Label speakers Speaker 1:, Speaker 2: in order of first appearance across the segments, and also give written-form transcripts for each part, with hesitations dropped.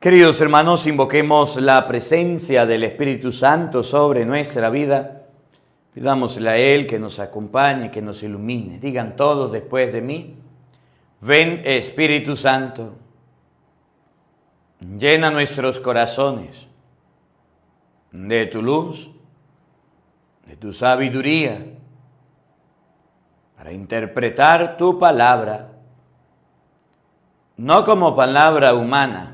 Speaker 1: Queridos hermanos, invoquemos la presencia del Espíritu Santo sobre nuestra vida. Pidámosle a Él que nos acompañe, que nos ilumine. Digan todos después de mí: ven Espíritu Santo, llena nuestros corazones de tu luz, de tu sabiduría, para interpretar tu palabra, no como palabra humana,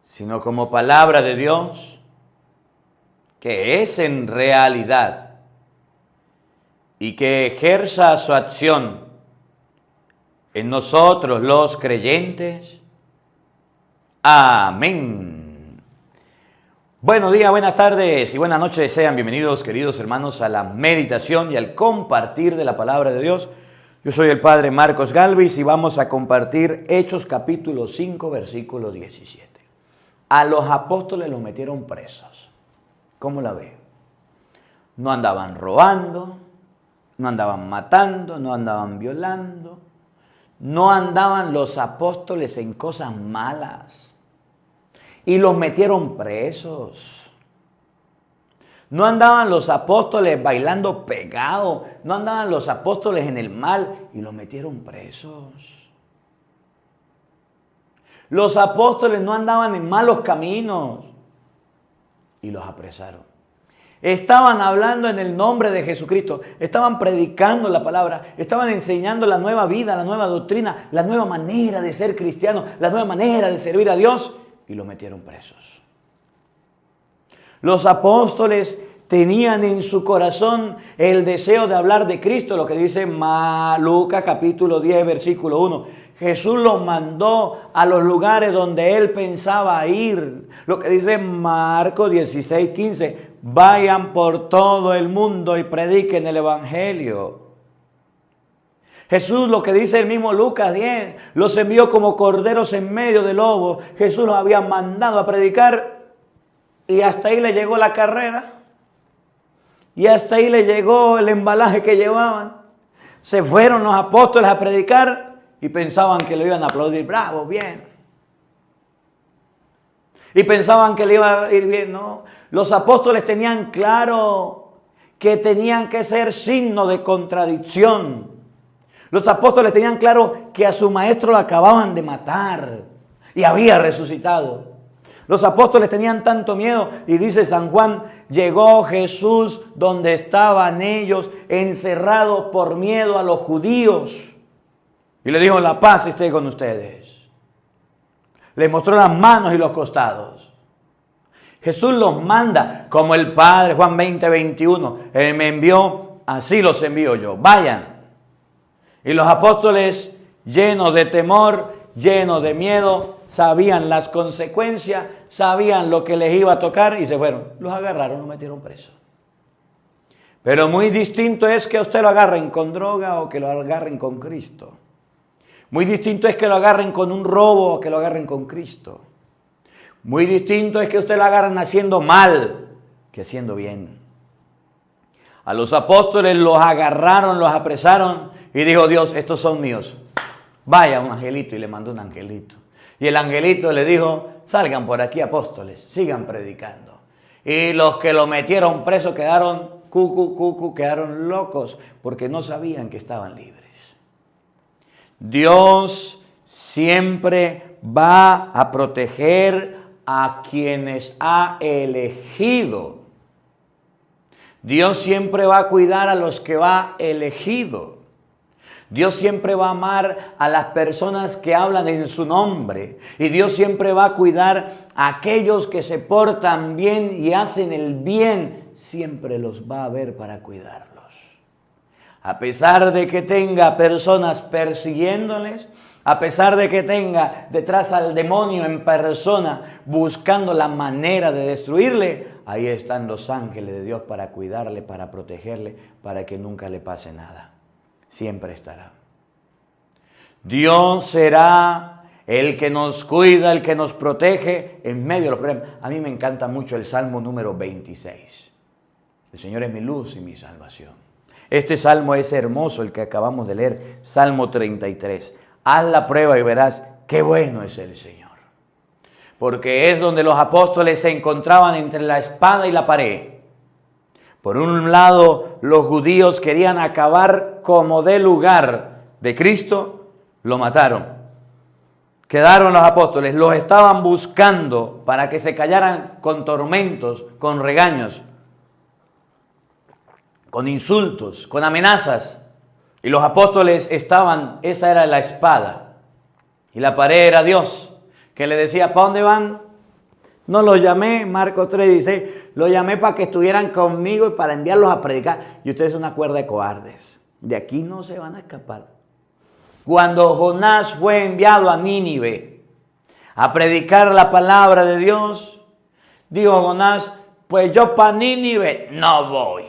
Speaker 1: sino como palabra de Dios, que es en realidad, y que ejerza su acción en nosotros los creyentes. Amén. Buenos días, buenas tardes y buenas noches. Sean bienvenidos, queridos hermanos, a la meditación y al compartir de la palabra de Dios. Yo soy el Padre Marcos Galvis y vamos a compartir Hechos capítulo 5, versículo 17. A los apóstoles los metieron presos. ¿Cómo la ve? No andaban robando, no andaban matando, no andaban violando, no andaban los apóstoles en cosas malas y los metieron presos. No andaban los apóstoles bailando pegados, no andaban los apóstoles en el mal y los metieron presos. Los apóstoles no andaban en malos caminos y los apresaron. Estaban hablando en el nombre de Jesucristo, estaban predicando la palabra, estaban enseñando la nueva vida, la nueva doctrina, la nueva manera de ser cristiano, la nueva manera de servir a Dios y los metieron presos. Los apóstoles tenían en su corazón el deseo de hablar de Cristo, lo que dice Lucas capítulo 10, versículo 1. Jesús los mandó a los lugares donde él pensaba ir. Lo que dice Marcos 16, 15. Vayan por todo el mundo y prediquen el evangelio. Jesús, lo que dice el mismo Lucas 10, los envió como corderos en medio de lobos. Jesús los había mandado a predicar y hasta ahí le llegó la carrera. Y hasta ahí le llegó el embalaje que llevaban. Se fueron los apóstoles a predicar y pensaban que le iban a aplaudir. Bravo, bien. Y pensaban que le iba a ir bien. No, los apóstoles tenían claro que tenían que ser signo de contradicción. Los apóstoles tenían claro que a su maestro lo acababan de matar y había resucitado. Los apóstoles tenían tanto miedo y dice San Juan, llegó Jesús donde estaban ellos encerrados por miedo a los judíos. Y le dijo, la paz esté con ustedes. Les mostró las manos y los costados. Jesús los manda como el Padre, Juan 20, 21. Él me envió, así los envío yo. Vayan. Y los apóstoles, llenos de temor, llenos de miedo, sabían las consecuencias, sabían lo que les iba a tocar y se fueron. Los agarraron, los metieron presos. Pero muy distinto es que a usted lo agarren con droga o que lo agarren con Cristo. Muy distinto es que lo agarren con un robo o que lo agarren con Cristo. Muy distinto es que usted lo agarren haciendo mal que haciendo bien. A los apóstoles los agarraron, los apresaron y dijo Dios, estos son míos. Vaya un angelito y le mandó un angelito. Y el angelito le dijo, salgan por aquí apóstoles, sigan predicando. Y los que lo metieron preso quedaron quedaron locos porque no sabían que estaban libres. Dios siempre va a proteger a quienes ha elegido. Dios siempre va a cuidar a los que va elegido. Dios siempre va a amar a las personas que hablan en su nombre. Y Dios siempre va a cuidar a aquellos que se portan bien y hacen el bien. Siempre los va a ver para cuidarlos. A pesar de que tenga personas persiguiéndoles, a pesar de que tenga detrás al demonio en persona buscando la manera de destruirle, ahí están los ángeles de Dios para cuidarle, para protegerle, para que nunca le pase nada. Siempre estará. Dios será el que nos cuida, el que nos protege en medio de los problemas. A mí me encanta mucho el Salmo número 26. El Señor es mi luz y mi salvación. Este salmo es hermoso, el que acabamos de leer, Salmo 33. Haz la prueba y verás qué bueno es el Señor. porque es donde los apóstoles se encontraban entre la espada y la pared. Por un lado, los judíos querían acabar como de lugar de Cristo, lo mataron. Quedaron los apóstoles, los estaban buscando para que se callaran con tormentos, con regaños, con insultos, con amenazas. Y los apóstoles estaban, esa era la espada. Y la pared era Dios, que le decía, ¿para dónde van? No los llamé, Marcos 3:16, los llamé para que estuvieran conmigo y para enviarlos a predicar. Y ustedes son una cuerda de cobardes. De aquí no se van a escapar. Cuando Jonás fue enviado a Nínive a predicar la palabra de Dios, dijo Jonás, pues yo para Nínive no voy.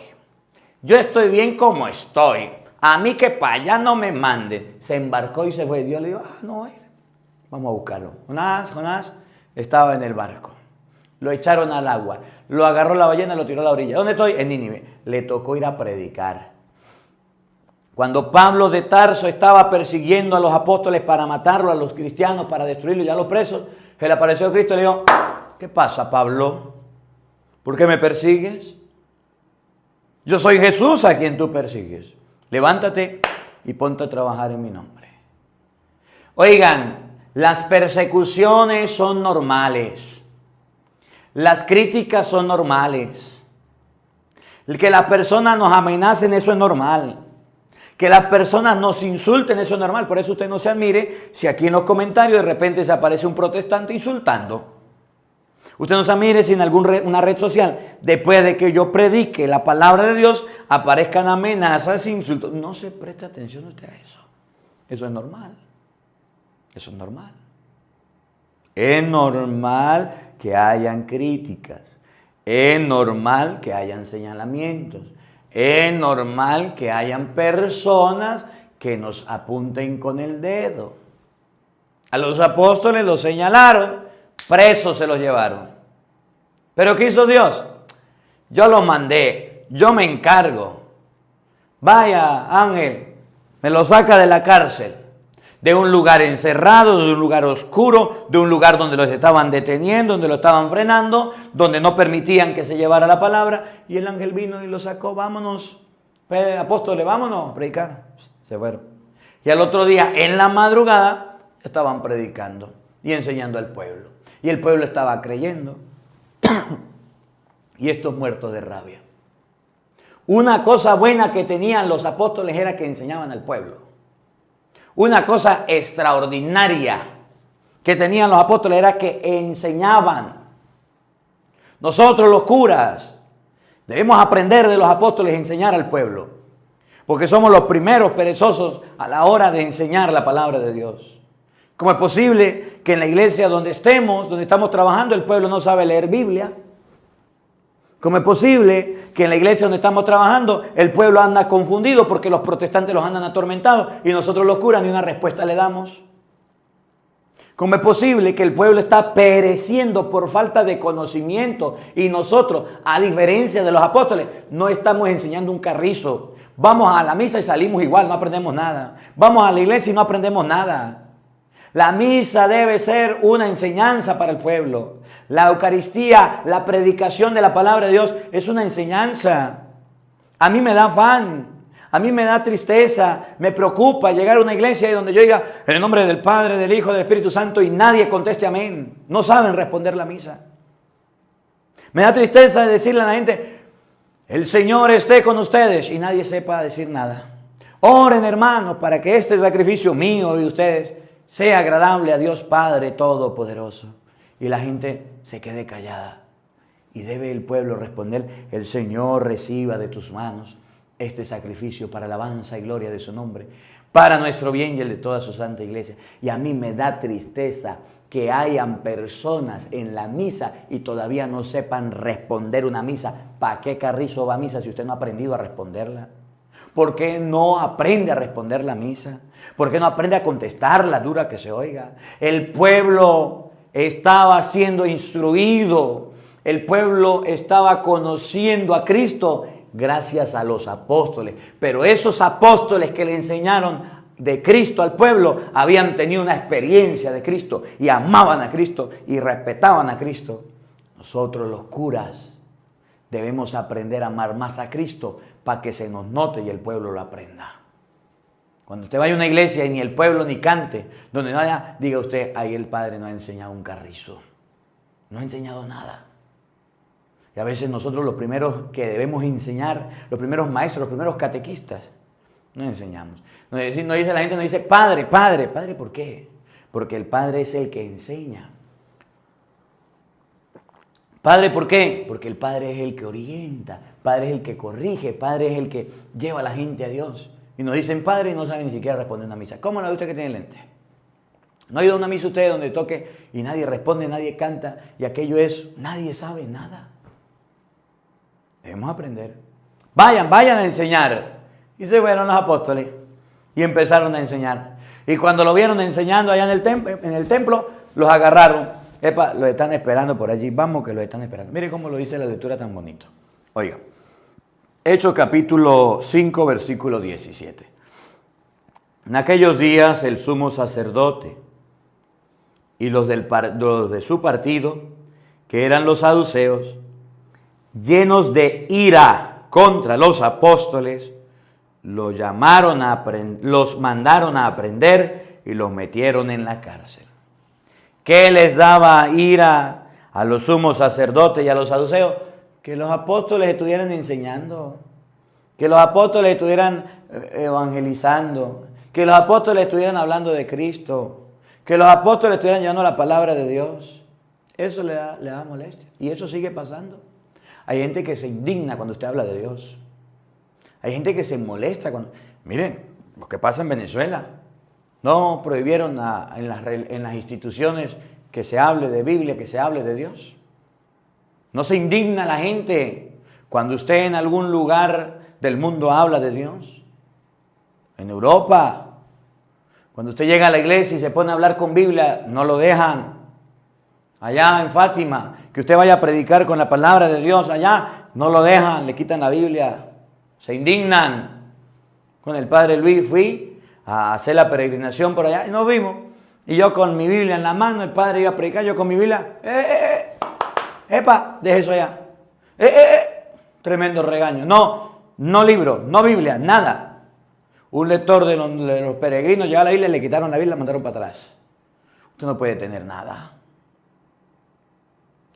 Speaker 1: Yo estoy bien como estoy. A mí que para allá no me manden. Se embarcó y se fue. Dios le dijo, no voy. Vamos a buscarlo. Jonás estaba en el barco. Lo echaron al agua. Lo agarró la ballena y lo tiró a la orilla. ¿Dónde estoy? En Nínive. Le tocó ir a predicar. Cuando Pablo de Tarso estaba persiguiendo a los apóstoles para matarlo, a los cristianos, para destruirlos y a los presos, se le apareció Cristo y le dijo, ¿qué pasa, Pablo? ¿Por qué me persigues? Yo soy Jesús a quien tú persigues. Levántate y ponte a trabajar en mi nombre. Oigan, las persecuciones son normales. Las críticas son normales. El que las personas nos amenacen, eso es normal. Que las personas nos insulten, eso es normal. Por eso usted no se admire si aquí en los comentarios de repente se aparece un protestante insultando. Usted no se admire si en alguna red social, después de que yo predique la palabra de Dios, aparezcan amenazas, insultos. No se preste atención usted a eso. Eso es normal. Eso es normal. Es normal que hayan críticas. Es normal que hayan señalamientos. Es normal que hayan personas que nos apunten con el dedo. A los apóstoles los señalaron, presos se los llevaron. ¿Pero qué hizo Dios? Yo los mandé, yo me encargo. Vaya, ángel, me lo saca de la cárcel. De un lugar encerrado, de un lugar oscuro, de un lugar donde los estaban deteniendo, donde lo estaban frenando, donde no permitían que se llevara la palabra. Y el ángel vino y lo sacó. Vámonos, apóstoles, vámonos a predicar. Se fueron. Y al otro día, en la madrugada, estaban predicando y enseñando al pueblo. Y el pueblo estaba creyendo. Y estos muertos de rabia. Una cosa buena que tenían los apóstoles era que enseñaban al pueblo. Una cosa extraordinaria que tenían los apóstoles era que enseñaban. Nosotros los curas debemos aprender de los apóstoles a enseñar al pueblo. Porque somos los primeros perezosos a la hora de enseñar la palabra de Dios. ¿Cómo es posible que en la iglesia donde estemos, donde estamos trabajando, el pueblo no sabe leer Biblia? ¿Cómo es posible que en la iglesia donde estamos trabajando el pueblo anda confundido porque los protestantes los andan atormentados y nosotros los curas ni una respuesta le damos? ¿Cómo es posible que el pueblo está pereciendo por falta de conocimiento y nosotros, a diferencia de los apóstoles, no estamos enseñando un carrizo? Vamos a la misa y salimos igual, no aprendemos nada. Vamos a la iglesia y no aprendemos nada. La misa debe ser una enseñanza para el pueblo. La Eucaristía, la predicación de la palabra de Dios es una enseñanza. A mí me da afán, a mí me da tristeza, me preocupa llegar a una iglesia donde yo diga en el nombre del Padre, del Hijo, del Espíritu Santo y nadie conteste amén. No saben responder la misa. Me da tristeza decirle a la gente, el Señor esté con ustedes y nadie sepa decir nada. Oren, hermanos, para que este sacrificio mío y de ustedes sea agradable a Dios Padre Todopoderoso. Y la gente se quede callada. Y debe el pueblo responder, el Señor reciba de tus manos este sacrificio para alabanza y gloria de su nombre, para nuestro bien y el de toda su santa iglesia. Y a mí me da tristeza que hayan personas en la misa y todavía no sepan responder una misa. ¿Para qué carrizo va a misa si usted no ha aprendido a responderla? ¿Por qué no aprende a responder la misa? ¿Por qué no aprende a contestarla, dura que se oiga? El pueblo estaba siendo instruido. El pueblo estaba conociendo a Cristo gracias a los apóstoles. Pero esos apóstoles que le enseñaron de Cristo al pueblo habían tenido una experiencia de Cristo y amaban a Cristo y respetaban a Cristo. Nosotros los curas debemos aprender a amar más a Cristo para que se nos note y el pueblo lo aprenda. Cuando usted vaya a una iglesia y ni el pueblo ni cante, donde no haya, diga usted, ahí el Padre no ha enseñado un carrizo. No ha enseñado nada. Y a veces nosotros los primeros que debemos enseñar, los primeros maestros, los primeros catequistas, no enseñamos. No dice la gente, no dice, Padre, Padre. Padre, ¿por qué? Porque el Padre es el que enseña. Padre, ¿por qué? Porque el Padre es el que orienta, Padre es el que corrige, Padre es el que lleva a la gente a Dios. Y nos dicen Padre y no saben ni siquiera responder una misa. ¿Cómo la ve usted que tiene lente? ¿No ha ido a una misa usted donde toque y nadie responde, nadie canta y aquello es, nadie sabe nada? Debemos aprender. Vayan a enseñar. Y se fueron los apóstoles y empezaron a enseñar. Y cuando lo vieron enseñando allá en el templo, los agarraron. Epa, los están esperando por allí. Vamos que los están esperando. Mire cómo lo dice la lectura tan bonito. Oiga. Hechos capítulo 5, versículo 17. En aquellos días el sumo sacerdote y los de su partido, que eran los saduceos, llenos de ira contra los apóstoles, los mandaron a prender y los metieron en la cárcel. ¿Qué les daba ira a los sumos sacerdotes y a los saduceos? Que los apóstoles estuvieran enseñando, que los apóstoles estuvieran evangelizando, que los apóstoles estuvieran hablando de Cristo, que los apóstoles estuvieran llevando la palabra de Dios. Eso le da molestia. Y eso sigue pasando. Hay gente que se indigna cuando usted habla de Dios. Hay gente que se molesta cuando... Miren, lo que pasa en Venezuela. No prohibieron en las instituciones que se hable de Biblia, que se hable de Dios. No se indigna la gente cuando usted en algún lugar del mundo habla de Dios. En Europa, cuando usted llega a la iglesia y se pone a hablar con Biblia, no lo dejan. Allá en Fátima, que usted vaya a predicar con la palabra de Dios, allá no lo dejan, le quitan la Biblia, se indignan. Con el padre Luis fui a hacer la peregrinación por allá y nos vimos. Y yo con mi Biblia en la mano, el padre iba a predicar, yo con mi Biblia, epa, deje eso allá. Tremendo regaño. No libro, no Biblia, nada. Un lector de los peregrinos llegó a la isla, le quitaron la Biblia y la mandaron para atrás. Usted no puede tener nada.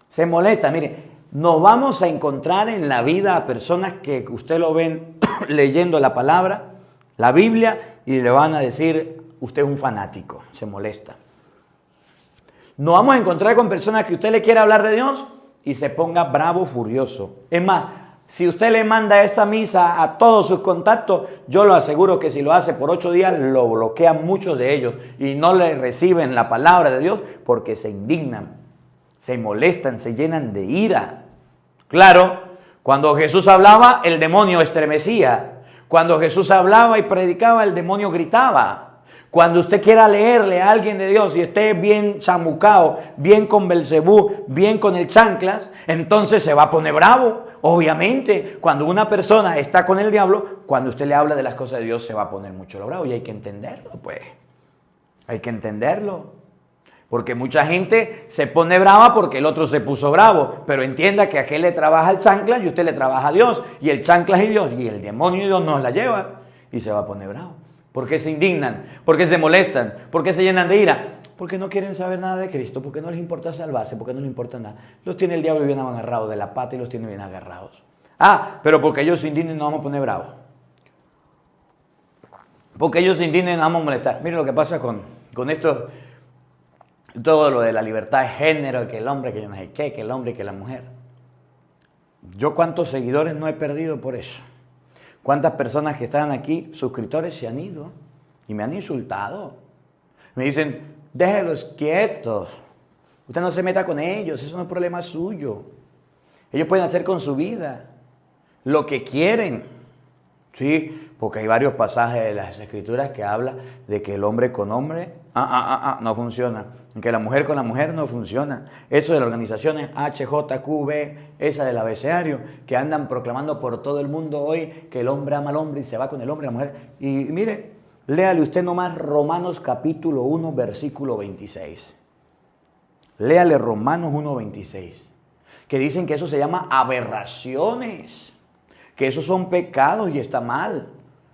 Speaker 1: Se molesta, mire, nos vamos a encontrar en la vida a personas que usted lo ven leyendo la palabra, la Biblia, y le van a decir, usted es un fanático, se molesta. Nos vamos a encontrar con personas que usted le quiere hablar de Dios y se ponga bravo, furioso. Es más, si usted le manda esta misa a todos sus contactos, yo lo aseguro que si lo hace por 8 días, lo bloquean muchos de ellos y no le reciben la palabra de Dios porque se indignan, se molestan, se llenan de ira. Claro, cuando Jesús hablaba, el demonio estremecía. Cuando Jesús hablaba y predicaba, el demonio gritaba. Cuando usted quiera leerle a alguien de Dios y esté bien chamucao, bien con Belcebú, bien con el chanclas, entonces se va a poner bravo. Obviamente, cuando una persona está con el diablo, cuando usted le habla de las cosas de Dios, se va a poner mucho lo bravo y hay que entenderlo, pues. Hay que entenderlo. Porque mucha gente se pone brava porque el otro se puso bravo. Pero entienda que aquel le trabaja al chanclas y usted le trabaja a Dios. Y el chanclas y Dios y el demonio y Dios nos la lleva y se va a poner bravo. ¿Por qué se indignan? ¿Por qué se molestan? ¿Por qué se llenan de ira? Porque no quieren saber nada de Cristo, porque no les importa salvarse, porque no les importa nada. Los tiene el diablo bien agarrados de la pata y los tiene bien agarrados. Ah, pero porque ellos se indignen nos vamos a poner bravos. Porque ellos se indignen nos vamos a molestar. Miren lo que pasa con esto, todo lo de la libertad de género, que el hombre, que yo no sé qué, que el hombre, que la mujer. Yo cuántos seguidores no he perdido por eso. ¿Cuántas personas que estaban aquí, suscriptores, se han ido y me han insultado? Me dicen, déjenlos quietos, usted no se meta con ellos, eso no es problema suyo. Ellos pueden hacer con su vida lo que quieren. Sí, porque hay varios pasajes de las Escrituras que hablan de que el hombre con hombre no funciona. Que la mujer con la mujer no funciona. Eso de las organizaciones HJQB, esa del abecedario, que andan proclamando por todo el mundo hoy que el hombre ama al hombre y se va con el hombre y la mujer. Y mire, Léale usted nomás Romanos capítulo 1, versículo 26. Léale Romanos 1, 26. Que dicen que eso se llama aberraciones. Que esos son pecados y está mal.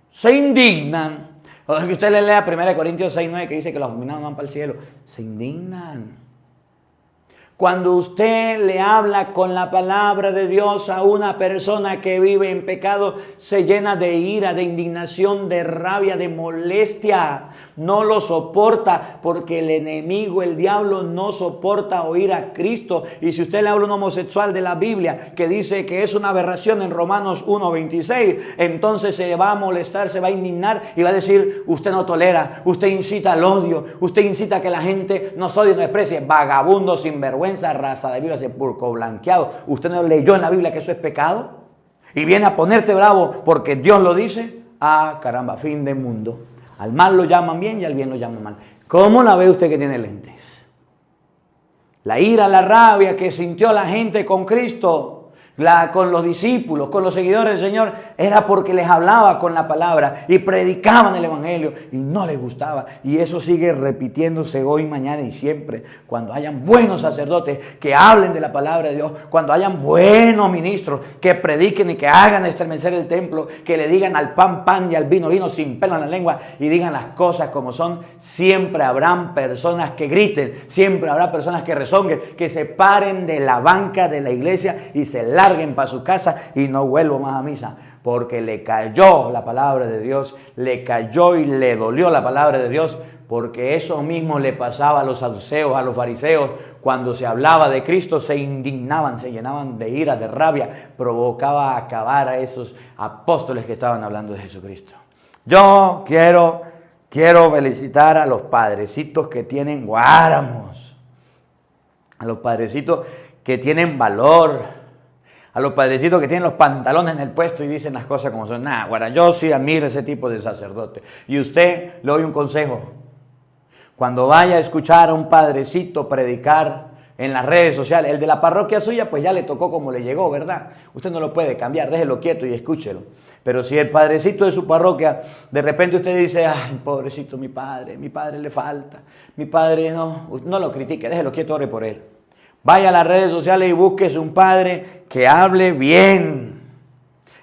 Speaker 1: Se indignan. O que usted le lea 1 Corintios 6, 9 que dice que los afeminados no van para el cielo. Se indignan. Cuando usted le habla con la palabra de Dios a una persona que vive en pecado, se llena de ira, de indignación, de rabia, de molestia. No lo soporta porque el enemigo, el diablo, no soporta oír a Cristo. Y si usted le habla a un homosexual de la Biblia que dice que es una aberración en Romanos 1:26, entonces se va a molestar, se va a indignar y va a decir, usted no tolera, usted incita al odio, usted incita a que la gente nos odie y nos desprecie. Vagabundo, sinvergüenza, raza de Biblia, sepulcro blanqueado. ¿Usted no leyó en la Biblia que eso es pecado? Y viene a ponerte bravo porque Dios lo dice. Ah, caramba, fin de mundo. Al mal lo llaman bien y al bien lo llaman mal. ¿Cómo la ve usted que tiene lentes? La ira, la rabia que sintió la gente con Cristo, con los discípulos, con los seguidores del Señor, era porque les hablaba con la palabra y predicaban el Evangelio y no les gustaba. Y eso sigue repitiéndose hoy, mañana y siempre. Cuando hayan buenos sacerdotes que hablen de la palabra de Dios, cuando hayan buenos ministros que prediquen y que hagan estremecer el templo, que le digan al pan, pan y al vino, vino sin pelo en la lengua y digan las cosas como son, siempre habrán personas que griten, siempre habrá personas que rezonguen, que se paren de la banca de la iglesia y se larguen para su casa y no vuelvo más a misa, porque le cayó la palabra de Dios, le cayó y le dolió la palabra de Dios, porque eso mismo le pasaba a los saduceos, a los fariseos, cuando se hablaba de Cristo se indignaban, se llenaban de ira, de rabia, provocaba acabar a esos apóstoles que estaban hablando de Jesucristo. Yo quiero felicitar a los padrecitos que tienen guáramos, a los padrecitos que tienen valor, a los padrecitos que tienen los pantalones en el puesto y dicen las cosas como son. Nah, guara, yo sí admiro ese tipo de sacerdote. Y usted le doy un consejo. Cuando vaya a escuchar a un padrecito predicar en las redes sociales, el de la parroquia suya, pues ya le tocó como le llegó, ¿verdad? Usted no lo puede cambiar, déjelo quieto y escúchelo. Pero si el padrecito de su parroquia, de repente usted dice, ay, pobrecito mi padre le falta, mi padre no lo critique, déjelo quieto, ore por él. Vaya a las redes sociales y búsquese un padre que hable bien,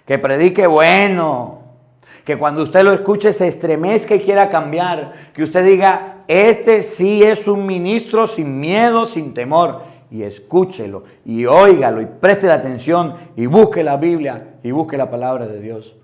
Speaker 1: que predique bueno, que cuando usted lo escuche se estremezca y quiera cambiar, que usted diga, este sí es un ministro sin miedo, sin temor, y escúchelo, y óigalo, y preste la atención, y busque la Biblia, y busque la palabra de Dios.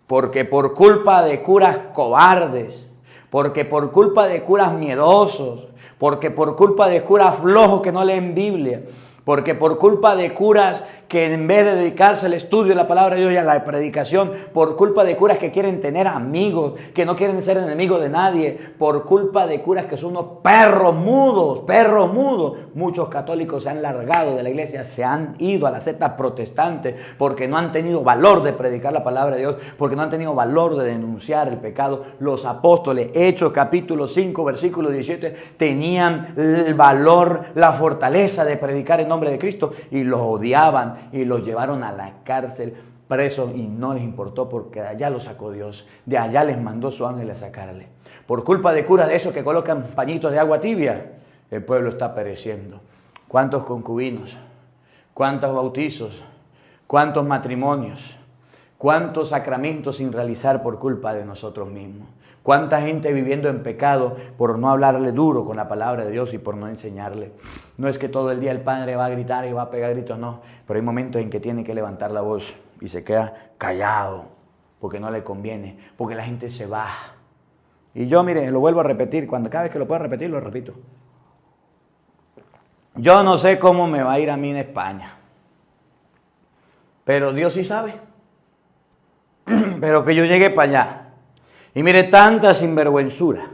Speaker 1: Porque por culpa de curas cobardes, porque por culpa de curas miedosos, porque por culpa de curas flojos que no leen Biblia, porque por culpa de curas que en vez de dedicarse al estudio de la palabra de Dios y a la predicación, por culpa de curas que quieren tener amigos, que no quieren ser enemigos de nadie, por culpa de curas que son unos perros mudos, muchos católicos se han largado de la iglesia, se han ido a la secta protestante porque no han tenido valor de predicar la palabra de Dios, porque no han tenido valor de denunciar el pecado. Los apóstoles, Hechos capítulo 5, versículo 17, tenían el valor, la fortaleza de predicar en nombre de Cristo y los odiaban y los llevaron a la cárcel presos y no les importó porque de allá los sacó Dios, de allá les mandó su ángel a sacarle. Por culpa de curas de esos que colocan pañitos de agua tibia, el pueblo está pereciendo. ¿Cuántos concubinos? ¿Cuántos bautizos? ¿Cuántos matrimonios? ¿Cuántos sacramentos sin realizar por culpa de nosotros mismos? ¿Cuánta gente viviendo en pecado por no hablarle duro con la palabra de Dios y por no enseñarle? No es que todo el día el padre va a gritar y va a pegar gritos, no. Pero hay momentos en que tiene que levantar la voz y se queda callado porque no le conviene, porque la gente se va. Y yo, mire, lo vuelvo a repetir, cada vez que lo pueda repetir, lo repito. Yo no sé cómo me va a ir a mí en España, pero Dios sí sabe. Pero que yo llegue para allá. Y mire tanta sinvergüenzura.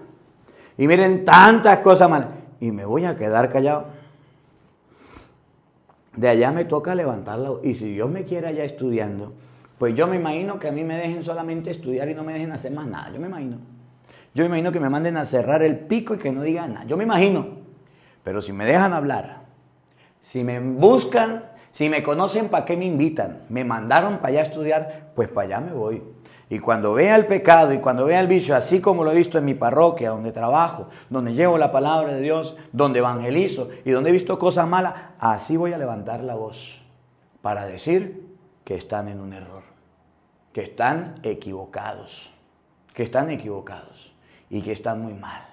Speaker 1: Y miren tantas cosas malas. Y me voy a quedar callado. De allá me toca levantarla. Y si Dios me quiere allá estudiando, pues yo me imagino que a mí me dejen solamente estudiar y no me dejen hacer más nada. Yo me imagino. Yo me imagino que me manden a cerrar el pico y que no digan nada. Yo me imagino. Pero si me dejan hablar, si me buscan, si me conocen, ¿para qué me invitan? Me mandaron para allá a estudiar, pues para allá me voy. Y cuando vea el pecado y cuando vea el vicio, así como lo he visto en mi parroquia, donde trabajo, donde llevo la palabra de Dios, donde evangelizo y donde he visto cosas malas, así voy a levantar la voz para decir que están en un error, que están equivocados y que están muy mal,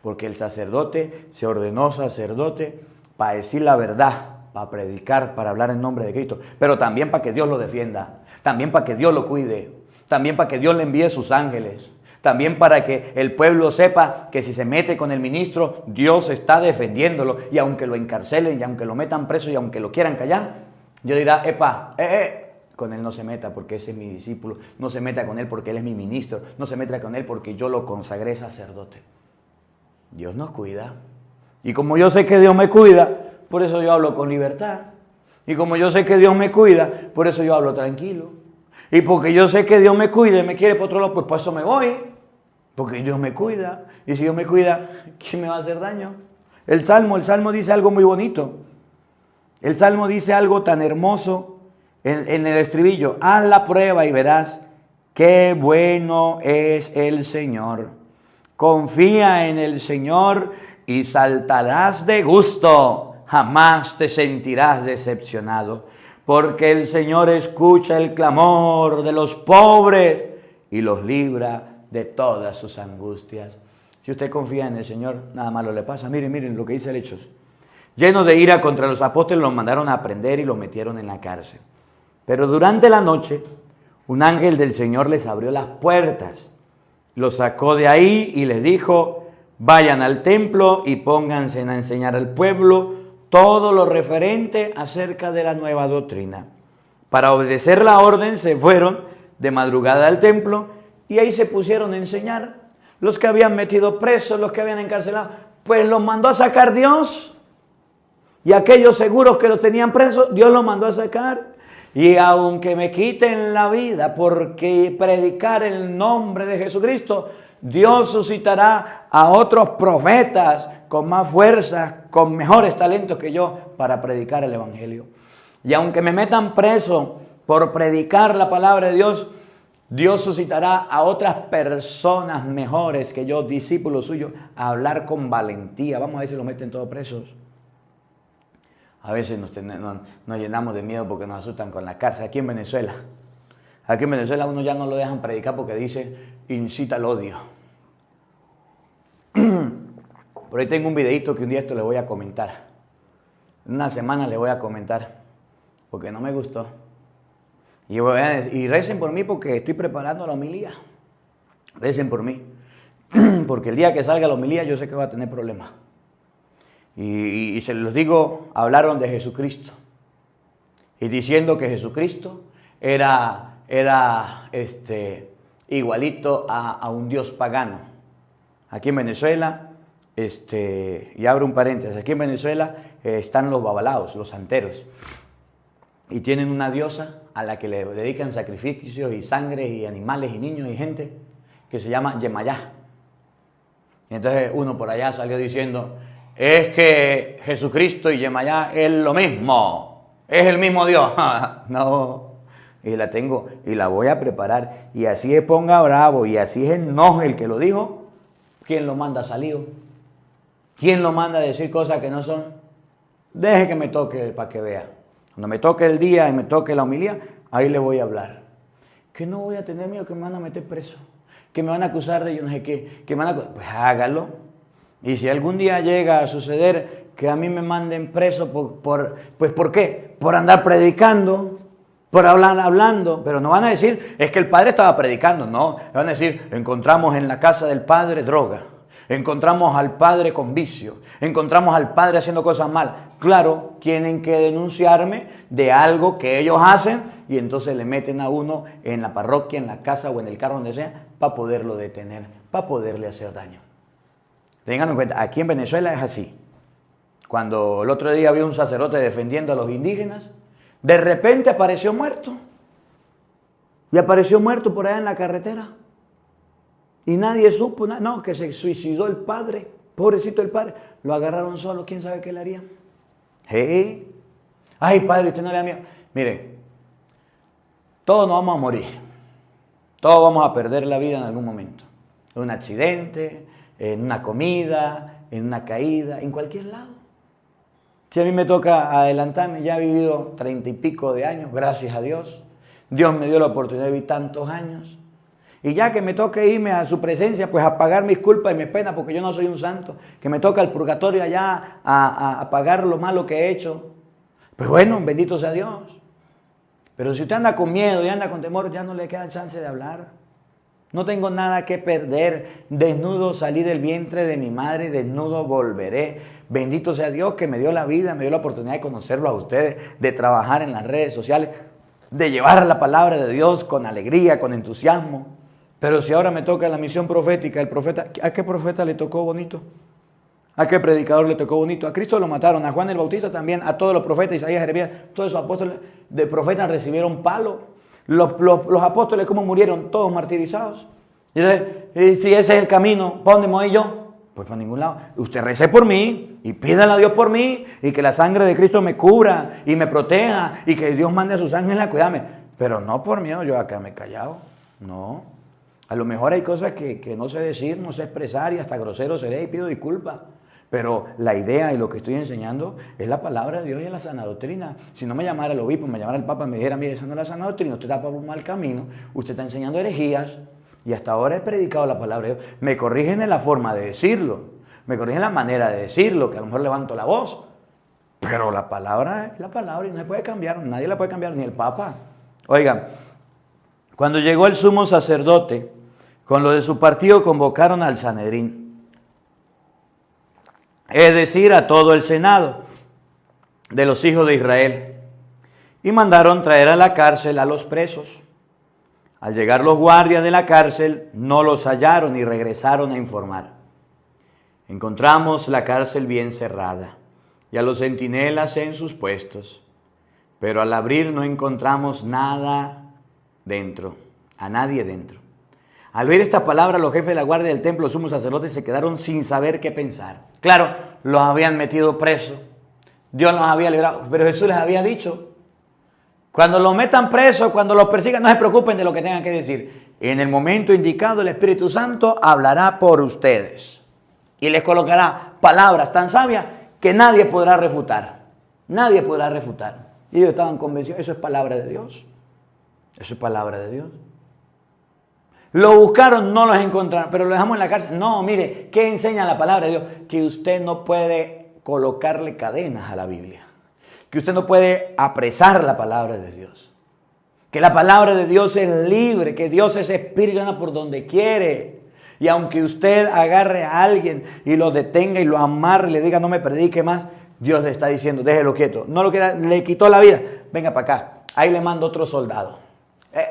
Speaker 1: Porque el sacerdote se ordenó sacerdote para decir la verdad, para predicar, para hablar en nombre de Cristo, pero también para que Dios lo defienda, también para que Dios lo cuide, también para que Dios le envíe sus ángeles, también para que el pueblo sepa que si se mete con el ministro, Dios está defendiéndolo, y aunque lo encarcelen, y aunque lo metan preso, y aunque lo quieran callar, Dios dirá, con él no se meta porque ese es mi discípulo, no se meta con él porque él es mi ministro, no se meta con él porque yo lo consagré sacerdote. Dios nos cuida, y como yo sé que Dios me cuida, por eso yo hablo con libertad. Y como yo sé que Dios me cuida, por eso yo hablo tranquilo. Y porque yo sé que Dios me cuida y me quiere por otro lado, pues por eso me voy. Porque Dios me cuida. Y si Dios me cuida, ¿quién me va a hacer daño? El Salmo dice algo muy bonito. El Salmo dice algo tan hermoso en el estribillo. Haz la prueba y verás qué bueno es el Señor. Confía en el Señor y saltarás de gusto. Jamás te sentirás decepcionado, porque el Señor escucha el clamor de los pobres y los libra de todas sus angustias. Si usted confía en el Señor, nada malo le pasa. Miren lo que dice el Hechos. Llenos de ira contra los apóstoles, los mandaron a prender y los metieron en la cárcel. Pero durante la noche, un ángel del Señor les abrió las puertas, los sacó de ahí y les dijo: vayan al templo y pónganse a enseñar al pueblo todo lo referente acerca de la nueva doctrina. Para obedecer la orden se fueron de madrugada al templo y ahí se pusieron a enseñar. Los que habían metido presos, los que habían encarcelado, pues los mandó a sacar Dios. Y aquellos seguros que los tenían presos, Dios los mandó a sacar. Y aunque me quiten la vida porque predicar el nombre de Jesucristo, Dios suscitará a otros profetas con más fuerza, con mejores talentos que yo para predicar el evangelio. Y aunque me metan preso por predicar la palabra de Dios, Dios suscitará a otras personas mejores que yo, discípulos suyos, a hablar con valentía. Vamos a ver si los meten todos presos. A veces nos llenamos de miedo porque nos asustan con la cárcel. Aquí en Venezuela uno ya no lo dejan predicar porque dice incita al odio. Por ahí tengo un videito que un día esto le voy a comentar. En una semana le voy a comentar porque no me gustó. Y recen por mí porque estoy preparando la homilía. Recen por mí. Porque el día que salga la homilía yo sé que va a tener problemas. Y se los digo, hablaron de Jesucristo. Y diciendo que Jesucristo era igualito a un dios pagano. Aquí en Venezuela, y abro un paréntesis, aquí en Venezuela están los babalaos, los santeros. Y tienen una diosa a la que le dedican sacrificios y sangre y animales y niños y gente que se llama Yemayá. Y entonces uno por allá salió diciendo, es que Jesucristo y Yemayá es lo mismo, es el mismo Dios. No, y la tengo y la voy a preparar. Y así es ponga bravo y así es enoje el que lo dijo. ¿Quién lo manda salido? ¿Quién lo manda a decir cosas que no son? Deje que me toque para que vea. Cuando me toque el día y me toque la homilía, ahí le voy a hablar. Que no voy a tener miedo que me van a meter preso, que me van a acusar de yo no sé qué, que me van a... Pues hágalo. Y si algún día llega a suceder que a mí me manden preso, pues ¿por qué? Por andar predicando, por hablar hablando. Pero no van a decir, es que el padre estaba predicando. No, van a decir, encontramos en la casa del padre droga. Encontramos al padre con vicio, encontramos al padre haciendo cosas mal. Claro, tienen que denunciarme de algo que ellos hacen y entonces le meten a uno en la parroquia, en la casa o en el carro, donde sea, para poderlo detener, para poderle hacer daño. Tengan en cuenta, aquí en Venezuela es así. Cuando el otro día había un sacerdote defendiendo a los indígenas, de repente apareció muerto. Y apareció muerto por allá en la carretera. Y nadie supo, no, que se suicidó el padre, pobrecito el padre, lo agarraron solo, quién sabe qué le harían. Ay padre, usted no le da miedo. Mire, todos nos vamos a morir, Todos vamos a perder la vida en algún momento. En un accidente, en una comida, en una caída, en cualquier lado. Si a mí me toca adelantarme, ya he vivido 30 y pico de años, gracias a Dios. Dios me dio la oportunidad de vivir tantos años. Y ya que me toque irme a su presencia, pues a pagar mis culpas y mis penas, porque yo no soy un santo, que me toca el purgatorio allá a pagar lo malo que he hecho, pues bueno, bendito sea Dios. Pero si usted anda con miedo y anda con temor, ya no le queda chance de hablar. No tengo nada que perder. Desnudo salí del vientre de mi madre, desnudo volveré. Bendito sea Dios que me dio la vida, me dio la oportunidad de conocerlo a ustedes, de trabajar en las redes sociales, de llevar la palabra de Dios con alegría, con entusiasmo. Pero si ahora me toca la misión profética, el profeta, ¿a qué profeta le tocó bonito? ¿A qué predicador le tocó bonito? A Cristo lo mataron, a Juan el Bautista también, a todos los profetas, Isaías, Jeremías, todos esos apóstoles de profetas recibieron palo. Los apóstoles, ¿cómo murieron? Todos martirizados. Y entonces, si ese es el camino, ¿para dónde me voy yo? Pues para ningún lado. Usted rece por mí y pídale a Dios por mí y que la sangre de Cristo me cubra y me proteja y que Dios mande a sus ángeles a cuidarme. Pero no por miedo, yo acá me he callado. No. A lo mejor hay cosas que no sé decir, no sé expresar y hasta grosero seré y pido disculpas. Pero la idea y lo que estoy enseñando es la palabra de Dios y es la sana doctrina. Si no me llamara el obispo, me llamara el papa y me dijera, mire, esa no es la sana doctrina, usted está por un mal camino, usted está enseñando herejías y hasta ahora he predicado la palabra de Dios. Me corrigen en la forma de decirlo, me corrigen en la manera de decirlo, que a lo mejor levanto la voz. Pero la palabra es la palabra y no se puede cambiar, nadie la puede cambiar, ni el papa. Oigan, cuando llegó el sumo sacerdote, con los de su partido convocaron al Sanedrín. Es decir, a todo el Senado de los hijos de Israel, y mandaron traer a la cárcel a los presos. Al llegar los guardias de la cárcel, no los hallaron y regresaron a informar. Encontramos la cárcel bien cerrada y a los centinelas en sus puestos, pero al abrir no encontramos nada dentro, a nadie dentro. Al ver esta palabra, los jefes de la guardia del templo, los sumos sacerdotes, se quedaron sin saber qué pensar. Claro, los habían metido presos. Dios los había librado. Pero Jesús les había dicho, cuando los metan presos, cuando los persigan, no se preocupen de lo que tengan que decir. En el momento indicado, el Espíritu Santo hablará por ustedes. Y les colocará palabras tan sabias que nadie podrá refutar. Nadie podrá refutar. Y ellos estaban convencidos, eso es palabra de Dios. Eso es palabra de Dios. Lo buscaron, no los encontraron, pero lo dejamos en la cárcel. No, mire, ¿qué enseña la palabra de Dios? Que usted no puede colocarle cadenas a la Biblia. Que usted no puede apresar la palabra de Dios. Que la palabra de Dios es libre, que Dios es espíritu, anda por donde quiere. Y aunque usted agarre a alguien y lo detenga y lo amarre y le diga no me predique más, Dios le está diciendo déjelo quieto. No lo quiera, le quitó la vida, venga para acá. Ahí le mando otro soldado.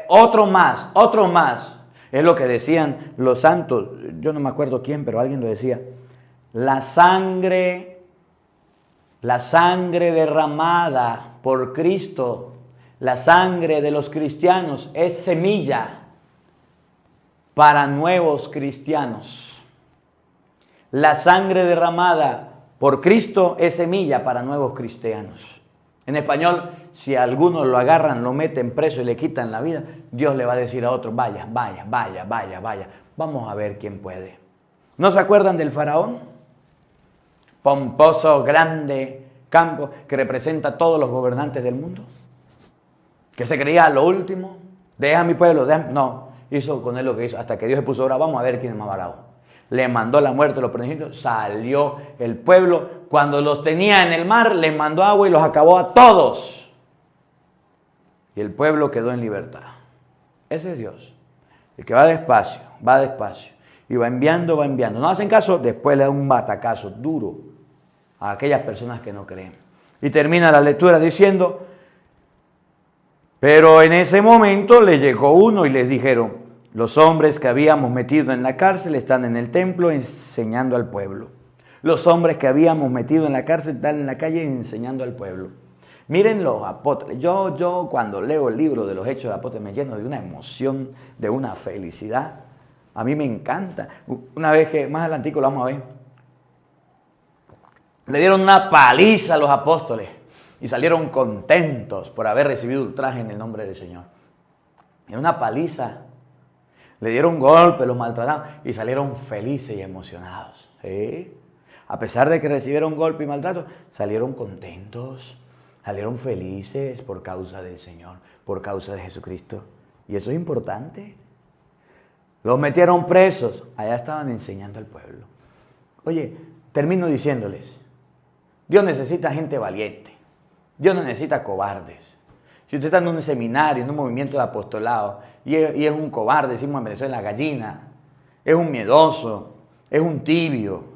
Speaker 1: Otro más, otro más. Es lo que decían los santos, yo no me acuerdo quién, pero alguien lo decía. La sangre derramada por Cristo, la sangre de los cristianos es semilla para nuevos cristianos. La sangre derramada por Cristo es semilla para nuevos cristianos. En español, si a alguno lo agarran, lo meten preso y le quitan la vida, Dios le va a decir a otro, vaya, vaya, vaya, vaya, vaya. Vamos a ver quién puede. ¿No se acuerdan del faraón? Pomposo, grande, campo, que representa a todos los gobernantes del mundo. Que se creía lo último. Deja a mi pueblo, no. Hizo con él lo que hizo, hasta que Dios se puso ahora, vamos a ver quién es más bravo. Le mandó la muerte a los primogénitos, salió el pueblo. Cuando los tenía en el mar, les mandó agua y los acabó a todos. Y el pueblo quedó en libertad. Ese es Dios. El que va despacio. Y va enviando, va enviando. No hacen caso, después le da un batacazo duro a aquellas personas que no creen. Y termina la lectura diciendo, pero en ese momento le llegó uno y les dijeron, los hombres que habíamos metido en la cárcel están en el templo enseñando al pueblo. Los hombres que habíamos metido en la cárcel están en la calle enseñando al pueblo. Miren los apóstoles. Yo cuando leo el libro de los Hechos de los Apóstoles me lleno de una emoción, de una felicidad. A mí me encanta. Una vez que más adelantico lo vamos a ver. Le dieron una paliza a los apóstoles y salieron contentos por haber recibido ultraje en el nombre del Señor. En una paliza. Le dieron golpe, los maltrataron y salieron felices y emocionados. ¿Sí? A pesar de que recibieron golpe y maltrato, salieron contentos, salieron felices por causa del Señor, por causa de Jesucristo. Y eso es importante. Los metieron presos, allá estaban enseñando al pueblo. Oye, termino diciéndoles, Dios necesita gente valiente, Dios no necesita cobardes. Si usted está en un seminario, en un movimiento de apostolado, y es un cobarde, decimos en Venezuela, la gallina, es un miedoso, es un tibio,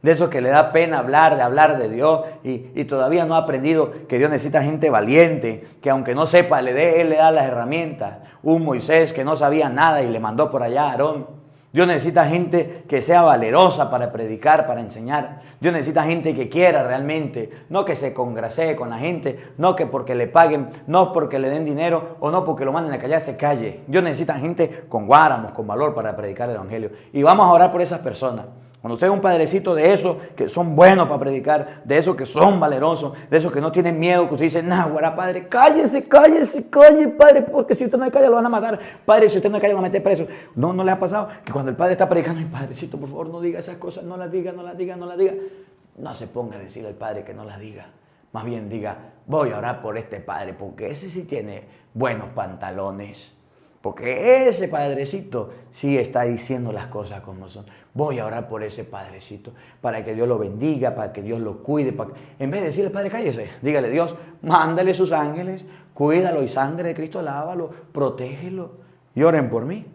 Speaker 1: de esos que le da pena hablar de Dios y todavía no ha aprendido que Dios necesita gente valiente, que aunque no sepa, Él le da las herramientas. Un Moisés que no sabía nada y le mandó por allá a Aarón. Dios necesita gente que sea valerosa para predicar, para enseñar. Dios necesita gente que quiera realmente, no que se congrasee con la gente, no que porque le paguen, no porque le den dinero o no porque lo manden a callar se calle. Dios necesita gente con guáramos, con valor para predicar el evangelio. Y vamos a orar por esas personas. Cuando usted es un padrecito de esos que son buenos para predicar, de esos que son valerosos, de esos que no tienen miedo, que usted dice, náguara, padre, cállese, padre, porque si usted no calla lo van a matar. Padre, si usted no calla lo van a meter preso. No le ha pasado que cuando el padre está predicando, padrecito, por favor, no diga esas cosas, no las diga. No se ponga a decirle al padre que no las diga. Más bien diga, voy a orar por este padre, porque ese sí tiene buenos pantalones. Porque ese padrecito sí está diciendo las cosas como son. Voy a orar por ese padrecito para que Dios lo bendiga, para que Dios lo cuide. En vez de decirle, padre, cállese, dígale, Dios, mándale sus ángeles, cuídalo y sangre de Cristo, lávalo, protégelo. Y oren por mí,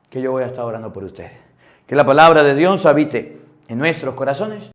Speaker 1: que yo voy a estar orando por ustedes. Que la palabra de Dios habite en nuestros corazones.